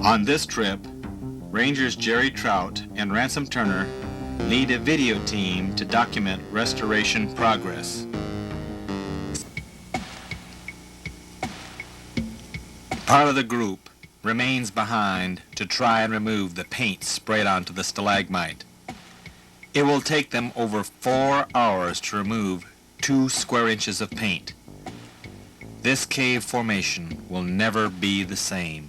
On this trip, Rangers Jerry Trout and Ransom Turner lead a video team to document restoration progress. Part of the group remains behind to try and remove the paint sprayed onto the stalagmite. It will take them over 4 hours to remove 2 square inches of paint. This cave formation will never be the same.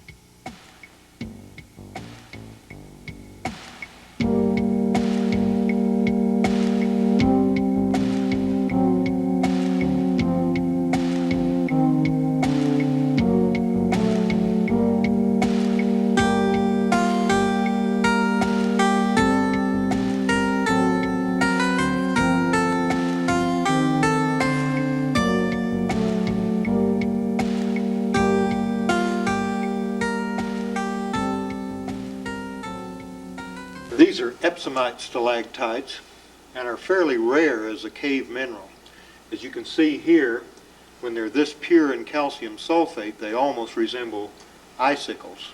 These are epsomite stalactites and are fairly rare as a cave mineral. As you can see here, when they're this pure in calcium sulfate, they almost resemble icicles.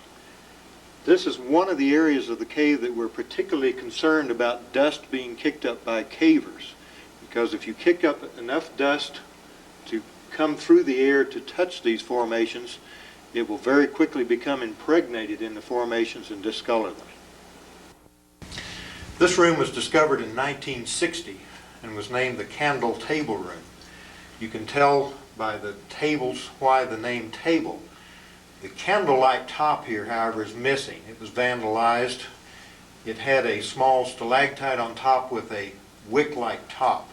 This is one of the areas of the cave that we're particularly concerned about dust being kicked up by cavers, because if you kick up enough dust to come through the air to touch these formations, it will very quickly become impregnated in the formations and discolor them. This room was discovered in 1960 and was named the Candle Table Room. You can tell by the tables why the name table. The candle-like top here, however, is missing. It was vandalized. It had a small stalactite on top with a wick-like top.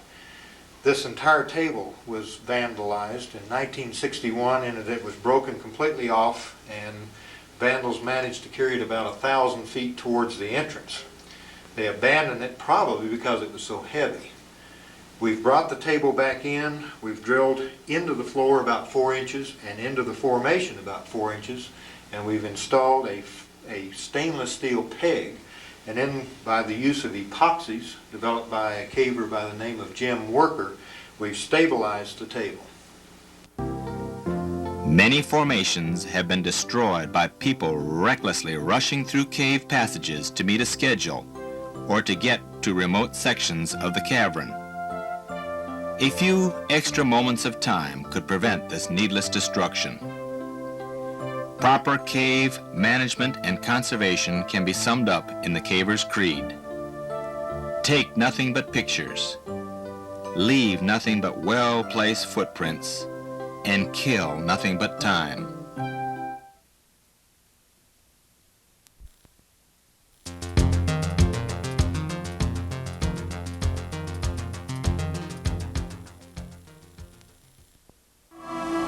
This entire table was vandalized in 1961, and it was broken completely off, and vandals managed to carry it about 1,000 feet towards the entrance. They abandoned it probably because it was so heavy. We've brought the table back in, we've drilled into the floor about 4 inches and into the formation about 4 inches, and we've installed a stainless steel peg, and then by the use of epoxies developed by a caver by the name of Jim Worker, we've stabilized the table. Many formations have been destroyed by people recklessly rushing through cave passages to meet a schedule or to get to remote sections of the cavern. A few extra moments of time could prevent this needless destruction. Proper cave management and conservation can be summed up in the caver's creed. Take nothing but pictures, leave nothing but well-placed footprints, and kill nothing but time.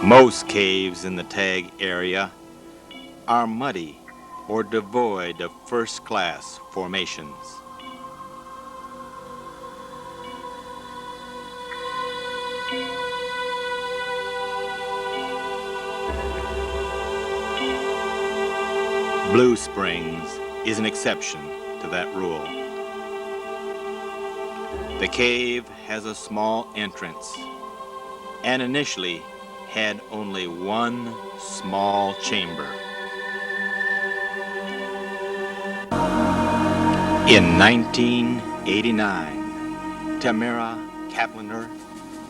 Most caves in the Tag area are muddy or devoid of first-class formations. Blue Springs is an exception to that rule. The cave has a small entrance and initially had only one small chamber. In 1989, Tamara Kaplaner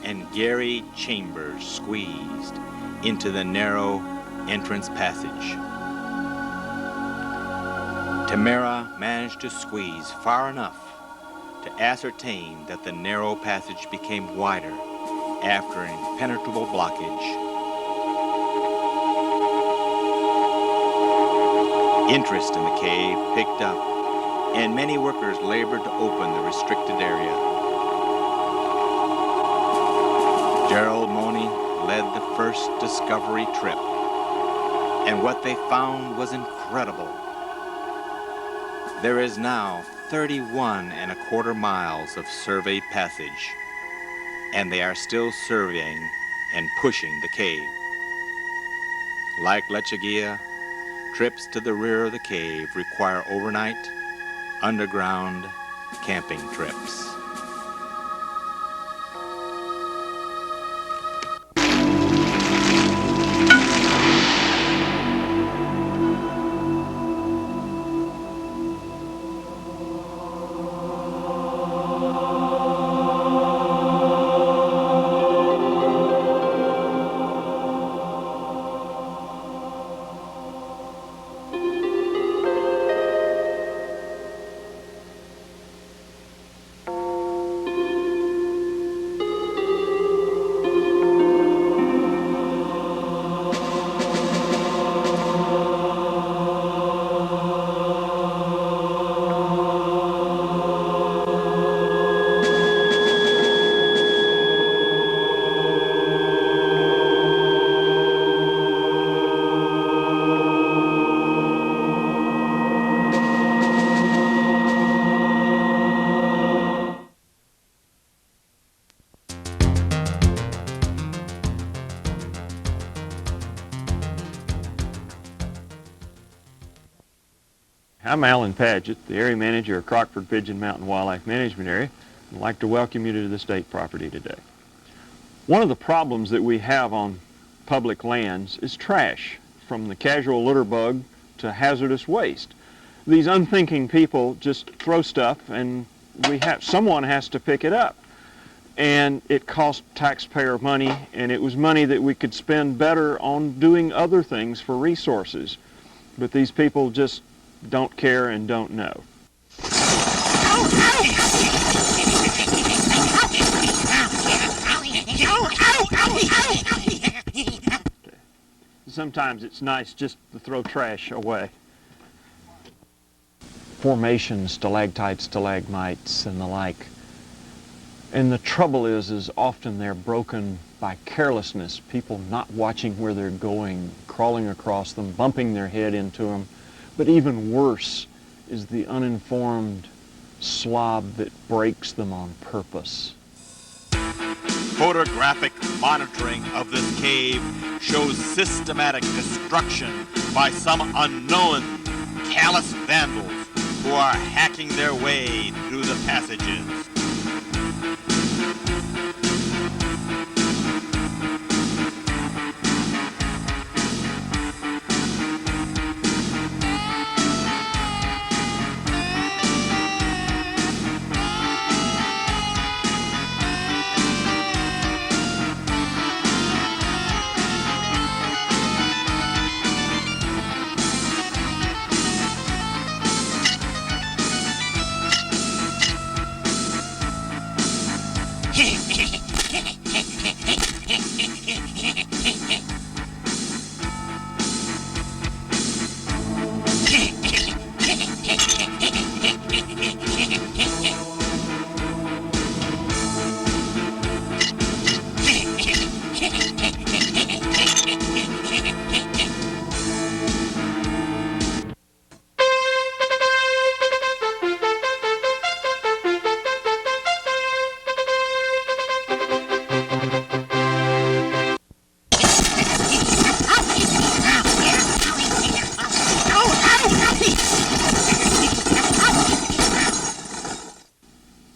and Gary Chambers squeezed into the narrow entrance passage. Tamara managed to squeeze far enough to ascertain that the narrow passage became wider after an impenetrable blockage. Interest in the cave picked up, and many workers labored to open the restricted area. Gerald Money led the first discovery trip, and what they found was incredible. There is now 31¼ miles of surveyed passage, and they are still surveying and pushing the cave. Like Lechagia, trips to the rear of the cave require overnight, underground camping trips. I'm Alan Padgett, the area manager of Crockford Pigeon Mountain Wildlife Management Area. I'd like to welcome you to the state property today. One of the problems that we have on public lands is trash, from the casual litter bug to hazardous waste. These unthinking people just throw stuff and someone has to pick it up. And it costs taxpayer money, and it was money that we could spend better on doing other things for resources. But these people just don't care and don't know. Sometimes it's nice just to throw trash away. Formations, stalactites, stalagmites, and the like. And the trouble is often they're broken by carelessness, people not watching where they're going, crawling across them, bumping their head into them. But even worse is the uninformed slob that breaks them on purpose. Photographic monitoring of this cave shows systematic destruction by some unknown callous vandals who are hacking their way through the passages.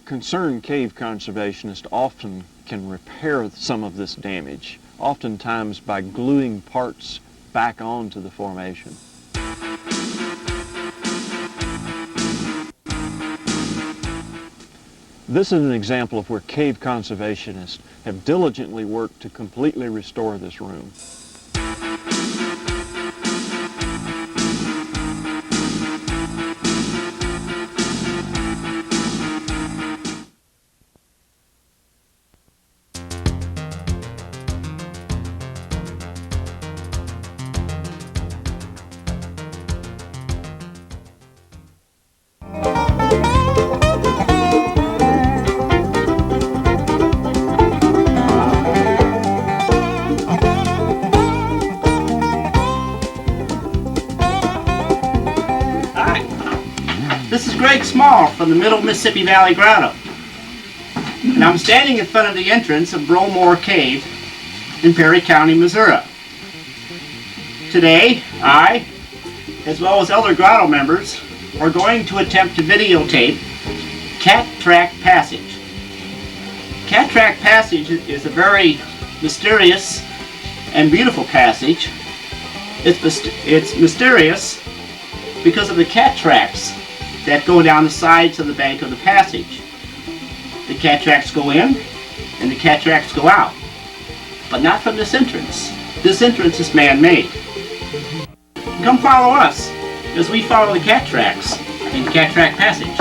Concerned cave conservationists often can repair some of this damage, oftentimes by gluing parts back onto the formation. This is an example of where cave conservationists have diligently worked to completely restore this room. This is Greg Small from the Middle Mississippi Valley Grotto, and I'm standing in front of the entrance of Bromore Cave in Perry County, Missouri. Today, I, as well as other grotto members, are going to attempt to videotape Cat Track Passage. Cat Track Passage is a very mysterious and beautiful passage. It's mysterious because of the cat tracks that go down the sides of the bank of the passage. The cat tracks go in and the cat tracks go out, but not from this entrance. This entrance is man-made. Come follow us as we follow the cat tracks in the Cat Track Passage.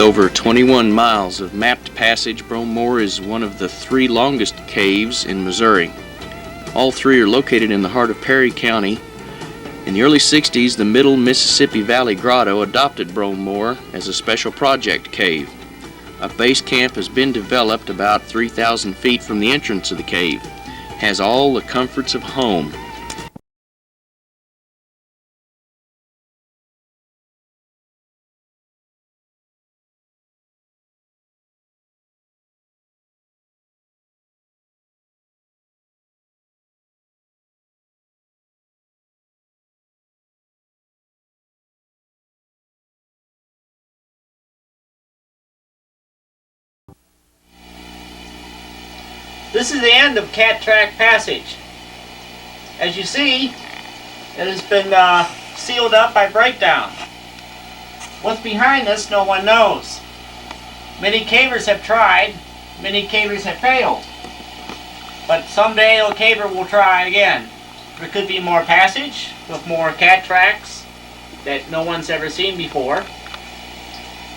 With over 21 miles of mapped passage, Bromore is one of the 3 longest caves in Missouri. All 3 are located in the heart of Perry County. In the early 60s, the Middle Mississippi Valley Grotto adopted Bromore as a special project cave. A base camp has been developed about 3,000 feet from the entrance of the cave. Has all the comforts of home. This is the end of Cat Track Passage. As you see, it has been sealed up by breakdown. What's behind us, no one knows. Many cavers have tried, many cavers have failed. But someday a caver will try again. There could be more passage with more cat tracks that no one's ever seen before.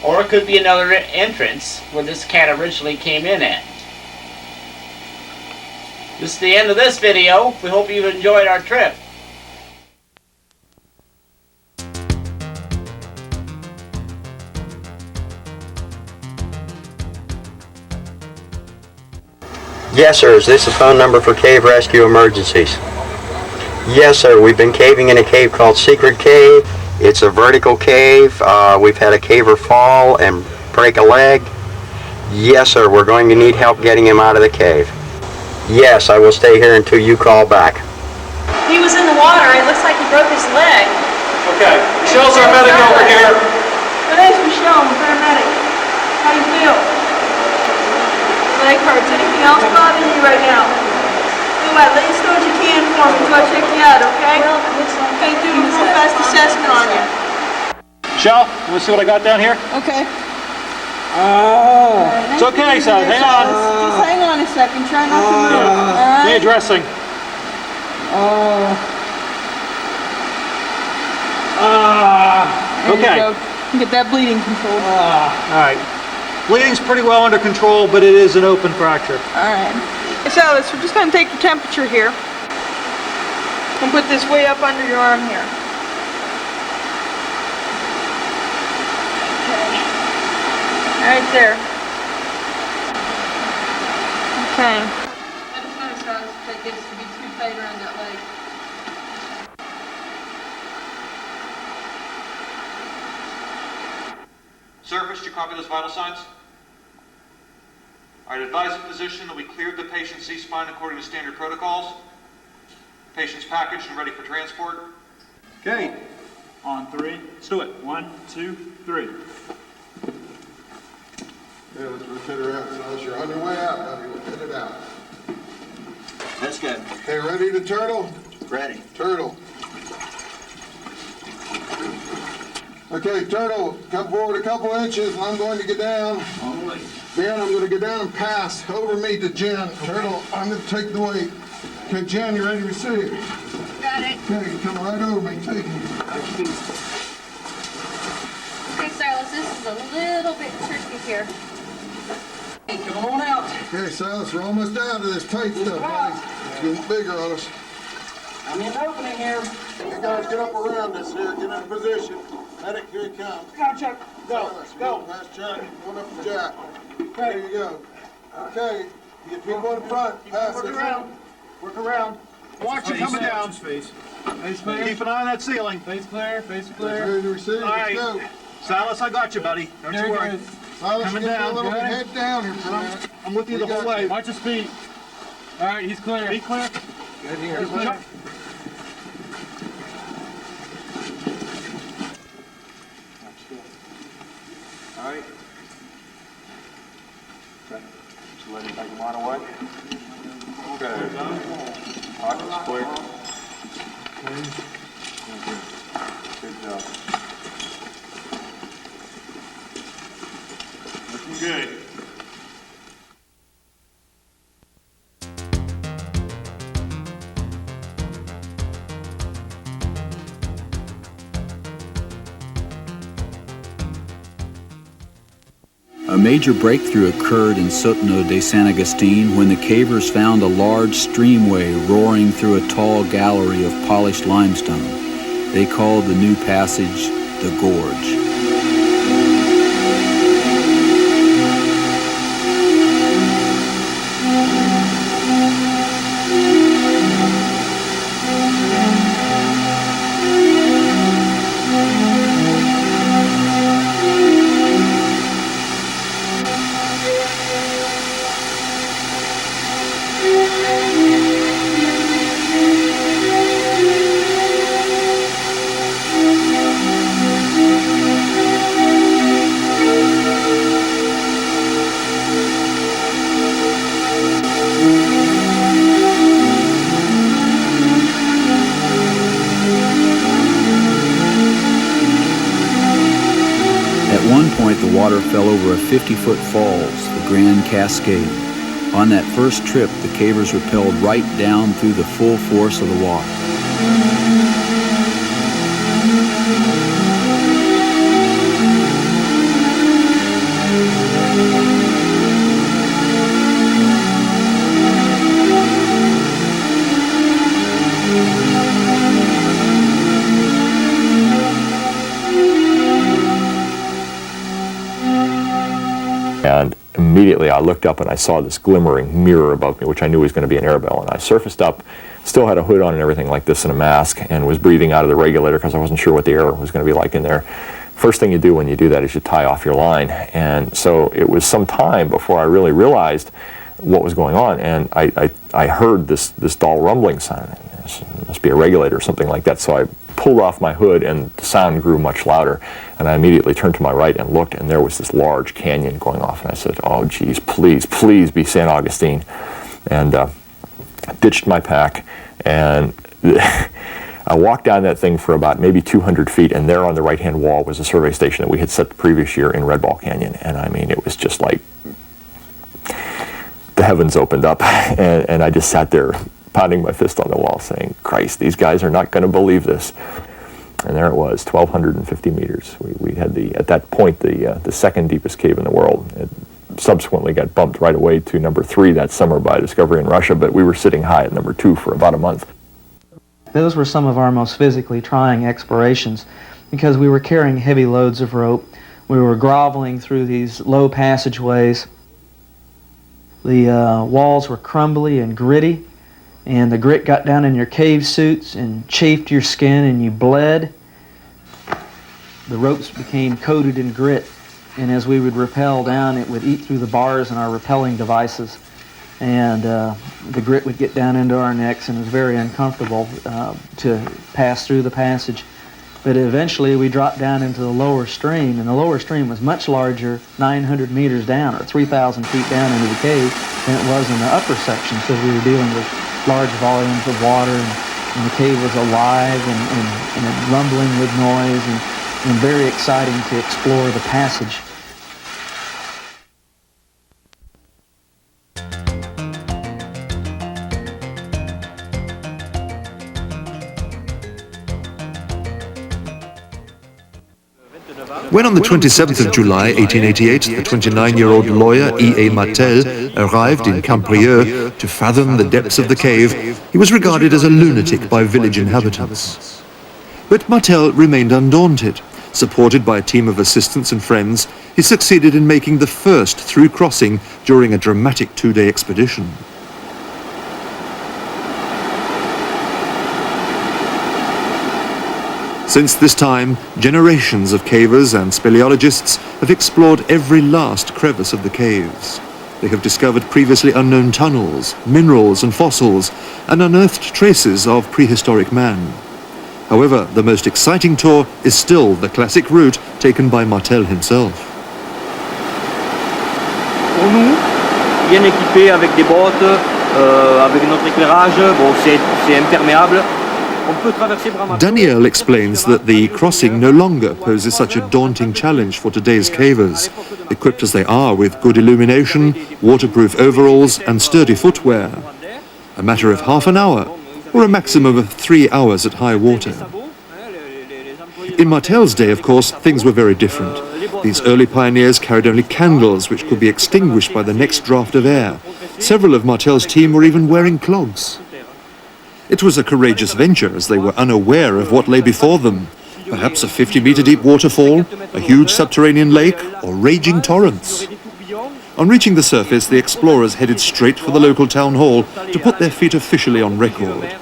Or it could be another entrance where this cat originally came in at. This is the end of this video. We hope you've enjoyed our trip. Yes, sir. Is this the phone number for cave rescue emergencies? Yes, sir. We've been caving in a cave called Secret Cave. It's a vertical cave. We've had a caver fall and break a leg. Yes, sir. We're going to need help getting him out of the cave. Yes, I will stay here until you call back. He was in the water. It looks like he broke his leg. Okay. Michelle's our medic over here. My name's Michelle. I'm a paramedic. How do you feel? Leg hurts. Anything else bothering you right now? Do at least do what you can for me until I check you out, okay? Okay, do a real fast assessment on you. Michelle, you want to see what I got down here? Okay. It's okay, son. Hang on. Just hang on a second. Try not to move. All right? Knee dressing. Okay. Get that bleeding controlled. All right. Bleeding's pretty well under control, but it is an open fracture. All right. So we're just going to take your temperature here and put this way up under your arm here. Right there. Okay. I just noticed how it gets to be too tight around that leg. Surface, do you copy those vital signs? All right, advise the physician that we cleared the patient's C-spine according to standard protocols. Patient's packaged and ready for transport. Okay. On 3. Let's do it. 1, 2, 3. Yeah, let's rotate her out. So you're on your way out, buddy. We'll get it out. That's good. Okay, ready to turtle? Ready. Turtle. Okay, turtle, come forward a couple inches and I'm going to get down. On the way. Ben, I'm going to get down and pass over me to Jen. Okay. Turtle, I'm going to take the weight. Okay, Jen, you ready to receive? Got it. Okay, come right over me. Take me. Okay, Silas, this is a little bit tricky here. Hey, come on out. Okay, Silas, we're almost out of this tight stuff, buddy. It's getting bigger on us. I'm in the opening here. You guys get up around us here. Get in position. Medic, here he comes. Go, Chuck. Go. Silas, go. Past Chuck. Going up to Jack. There you go. Okay. You get people in front. Pass Work it. around. Work around. Watch you coming down. Face clear. Keep an eye on that ceiling. Face clear. Face clear. Ready to receive. All right. Let's go. Silas, I got you, buddy. Don't you worry. Silas, Coming get down. a little Got bit it. head down here for a minute. I'm with you the whole way. Watch his feet. All right, he's clear. Feet clear. Good here. He's clear. All right. Okay. Just let him take him right away. Okay. Pockets clear. Good job. Looking good. A major breakthrough occurred in Sotno de San Agustin when the cavers found a large streamway roaring through a tall gallery of polished limestone. They called the new passage the Gorge. At one point, the water fell over a 50-foot falls, the Grand Cascade. On that first trip, the cavers rappelled right down through the full force of the water. And immediately I looked up and I saw this glimmering mirror above me, which I knew was going to be an air bell. And I surfaced up, still had a hood on and everything like this and a mask, and was breathing out of the regulator because I wasn't sure what the air was going to be like in there. First thing you do when you do that is you tie off your line. And so it was some time before I really realized what was going on. And I heard this dull rumbling sound. It must be a regulator or something like that. So I pulled off my hood and the sound grew much louder. And I immediately turned to my right and looked, and there was this large canyon going off. And I said, oh, geez, please, please be San Agustin. And ditched my pack, and I walked down that thing for about maybe 200 feet, and there on the right-hand wall was a survey station that we had set the previous year in Red Ball Canyon. And I mean, it was just like the heavens opened up, and I just sat there pounding my fist on the wall saying, Christ, these guys are not going to believe this. And there it was, 1,250 meters. We had at that point, the second deepest cave in the world. It subsequently got bumped right away to number 3 that summer by a discovery in Russia, but we were sitting high at number 2 for about a month. Those were some of our most physically trying explorations because we were carrying heavy loads of rope. We were groveling through these low passageways. The walls were crumbly and gritty, and the grit got down in your cave suits and chafed your skin and you bled. The ropes became coated in grit, and as we would rappel down, it would eat through the bars in our rappelling devices, and the grit would get down into our necks, and it was very uncomfortable to pass through the passage. But eventually we dropped down into the lower stream, and the lower stream was much larger, 900 meters down, or 3,000 feet down into the cave, than it was in the upper section, because we were dealing with large volumes of water, and the cave was alive and rumbling with noise, and very exciting to explore the passage. When on the 27th of July 1888 the 29-year-old lawyer E.A. Martel arrived in Camprieux to fathom the depths of the cave, he was regarded as a lunatic by village inhabitants. But Martel remained undaunted. Supported by a team of assistants and friends, he succeeded in making the first through crossing during a dramatic 2-day expedition. Since this time, generations of cavers and speleologists have explored every last crevice of the caves. They have discovered previously unknown tunnels, minerals and fossils, and unearthed traces of prehistoric man. However, the most exciting tour is still the classic route taken by Martel himself. Pour nous, bien équipés avec des bottes, avec notre éclairage, bon, c'est imperméable. Daniel explains that the crossing no longer poses such a daunting challenge for today's cavers, equipped as they are with good illumination, waterproof overalls and sturdy footwear. A matter of half an hour, or a maximum of 3 hours at high water. In Martel's day, of course, things were very different. These early pioneers carried only candles which could be extinguished by the next draft of air. Several of Martel's team were even wearing clogs. It was a courageous venture as they were unaware of what lay before them. Perhaps a 50-meter deep waterfall, a huge subterranean lake, or raging torrents. On reaching the surface, the explorers headed straight for the local town hall to put their feet officially on record.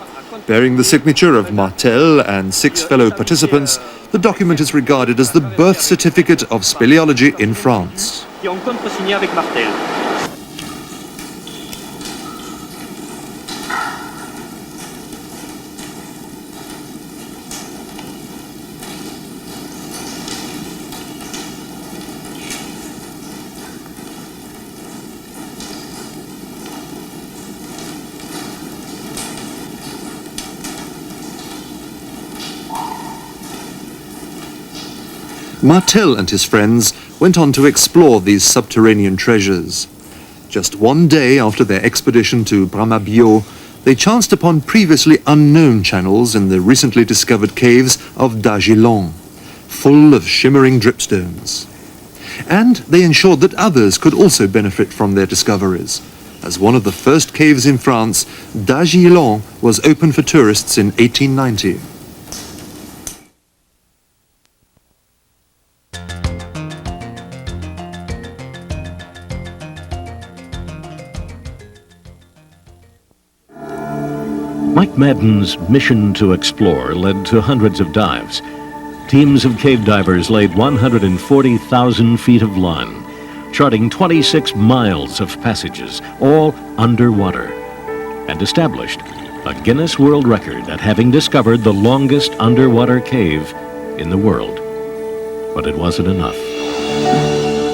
Bearing the signature of Martel and 6 fellow participants, the document is regarded as the birth certificate of speleology in France. Martel and his friends went on to explore these subterranean treasures. Just one day after their expedition to Bramabio, they chanced upon previously unknown channels in the recently discovered caves of Dagilon, full of shimmering dripstones. And they ensured that others could also benefit from their discoveries. As one of the first caves in France, Dagilon was open for tourists in 1890. Mike Madden's mission to explore led to hundreds of dives. Teams of cave divers laid 140,000 feet of line, charting 26 miles of passages, all underwater, and established a Guinness World Record at having discovered the longest underwater cave in the world. But it wasn't enough.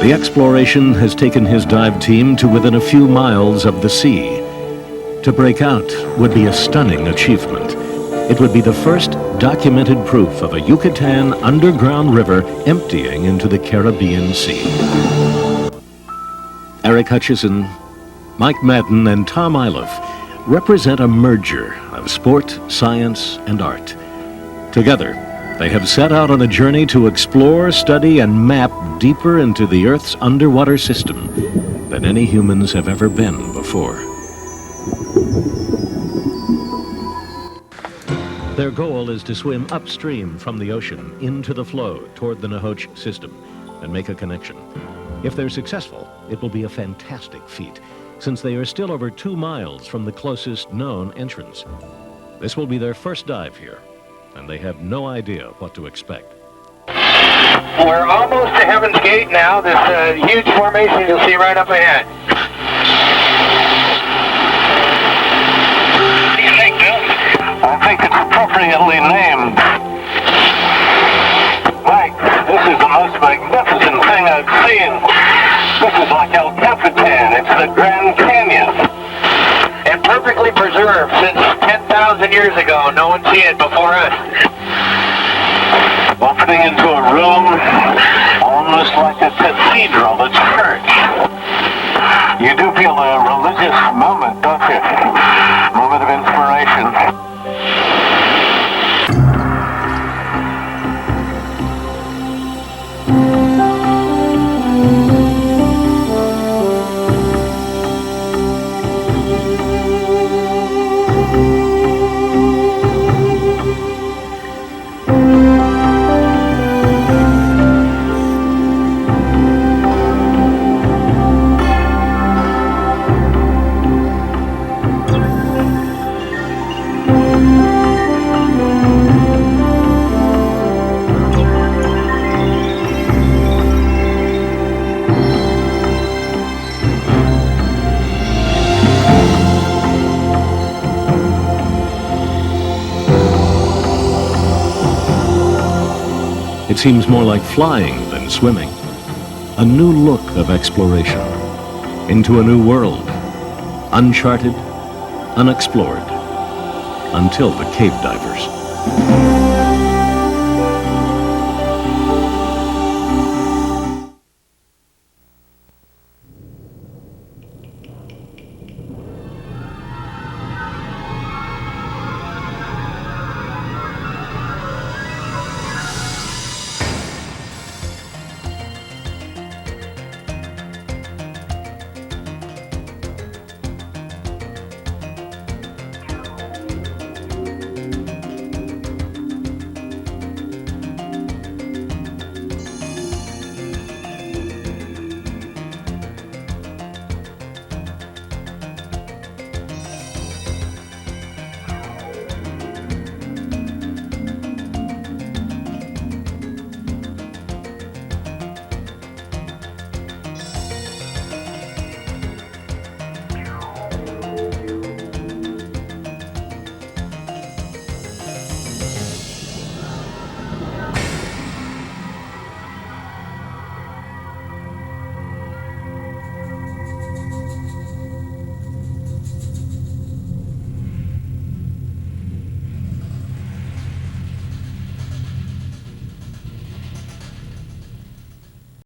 The exploration has taken his dive team to within a few miles of the sea. To break out would be a stunning achievement. It would be the first documented proof of a Yucatan underground river emptying into the Caribbean Sea. Eric Hutchison, Mike Madden, and Tom Iliff represent a merger of sport, science, and art. Together, they have set out on a journey to explore, study, and map deeper into the Earth's underwater system than any humans have ever been before. Their goal is to swim upstream from the ocean into the flow toward the Nahotch system and make a connection. If they're successful, it will be a fantastic feat, since they are still over 2 miles from the closest known entrance. This will be their first dive here, and they have no idea what to expect. We're almost to Heaven's Gate now, this huge formation you'll see right up ahead. What do you think, Bill? I think it's appropriately named. Mike, this is the most magnificent thing I've seen. This is like El Capitan. It's the Grand Canyon. And perfectly preserved since 10,000 years ago. No one's seen it before us. Opening into a room almost like a cathedral, a church. You do feel a religious moment, don't you? Moment of inspiration. It seems more like flying than swimming. A new look of exploration into a new world, uncharted, unexplored, until the cave divers.